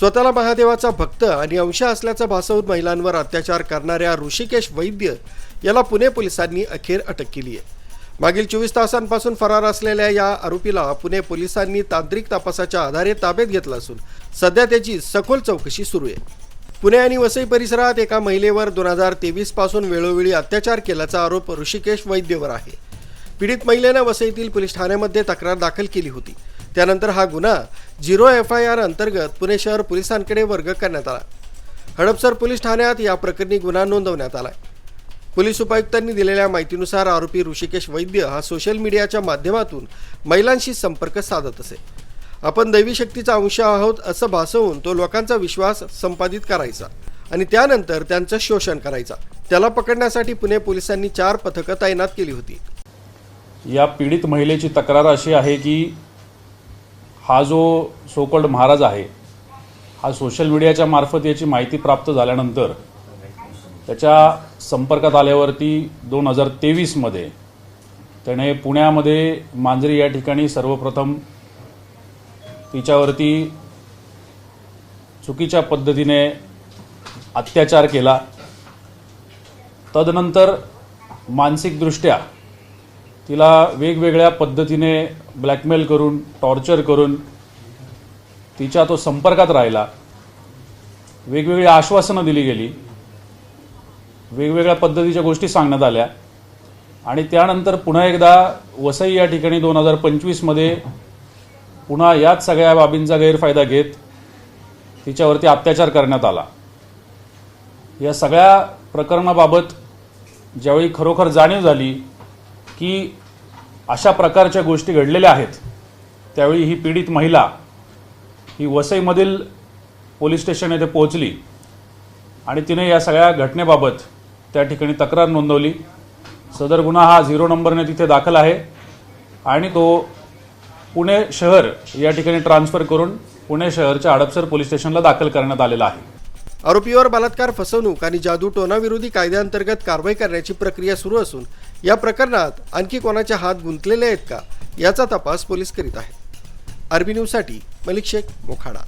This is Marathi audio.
स्वतःला महादेवाचा भक्त आणि अंश असल्याचं भासवून महिलांवर अत्याचार करणाऱ्या ऋषिकेश वैद्य याला पुणे पोलिसांनी अखेर अटक केली आहे। मागील 24 तासांपासून फरार असलेल्या या आरोपीला पुणे पोलिसांनी तांत्रिक तपासाच्या आधारे ताब्यात घेतलं असून सध्या त्याची सखोल चौकशी सुरू आहे। पुणे आणि वसई परिसरात एका महिलेवर 2023 पासून वेळोवेळी अत्याचार केल्याचा आरोप ऋषिकेश वैद्यवर आहे। पीडित महिलेने वसईतील पोलीस ठाण्यामध्ये तक्रार दाखल केली होती। त्यानंतर हा गुन्हा 0 FIR अंतर्गत पुणे शहर पोलिसांकडे वर्ग करण्यात आला। हडपसर पोलीस ठाण्यात या प्रकरणी गुन्हा नोंदवण्यात आला। पोलीस उपायुक्तांनी दिलेल्या माहितीनुसार आरोपी ऋषिकेश वैद्य हा सोशल मीडियाच्या माध्यमातून महिलांशी संपर्क साधत असे। आपण दैवी शक्तीचा अंश आहोत असं भासवून तो लोकांचा विश्वास संपादित करायचा आणि त्यानंतर त्यांचं शोषण करायचा। त्याला पकडण्यासाठी पुणे पोलिसांनी 4 पथकं तैनात केली होती। या पीडित महिलेची तक्रार अशी आहे की हा जो सोकॉल्ड महाराज आहे हा सोशल मीडियाच्या मार्फत याची माहिती प्राप्त झाल्यानंतर त्याच्या संपर्कात आल्यावरती 2023 मध्ये त्याने पुण्यामध्ये मांजरी या ठिकाणी सर्वप्रथम तिच्यावरती चुकीच्या पद्धतीने अत्याचार केला। तदनंतर मानसिकदृष्ट्या तिला वेगवेगळ्या पद्धतीने ब्लॅकमेल करून टॉर्चर करून तिच्या तो संपर्कात राहिला। वेगवेगळी आश्वासनं दिली गेली, वेगवेगळ्या पद्धतीच्या गोष्टी सांगण्यात आल्या आणि त्यानंतर पुन्हा एकदा वसई या ठिकाणी 2025 मध्ये पुन्हा याच सगळ्या बाबींचा गैरफायदा घेत तिच्यावरती अत्याचार करण्यात आला। या सगळ्या प्रकरणाबाबत ज्यावेळी खरोखर जाणीव झाली की अशा प्रकारच्या गोष्टी घडलेल्या आहेत त्यावेळी ही पीडित महिला ही वसईमधील पोलीस स्टेशन येथे पोहोचली आणि तिने या सगळ्या घटनेबाबत त्या ठिकाणी तक्रार नोंदवली। सदर गुन्हा हा 0 नंबरने तिथे दाखल आहे आणि तो पुणे शहर या ठिकाणी ट्रान्सफर करून पुणे शहरच्या हडपसर पोलीस स्टेशनला दाखल करण्यात आलेला आहे। आरोपीवर बलात्कार, फसवणूक आणि जादूटोणा विरोधी कायद्याअंतर्गत कारवाई करण्याची प्रक्रिया सुरू असून या प्रकरणात आणखी कोणाचे हात गुंतलेले आहेत का याचा तपास पोलीस करीत आहेत। आरबी न्यूजसाठी मलिक शेख, मोखाडा।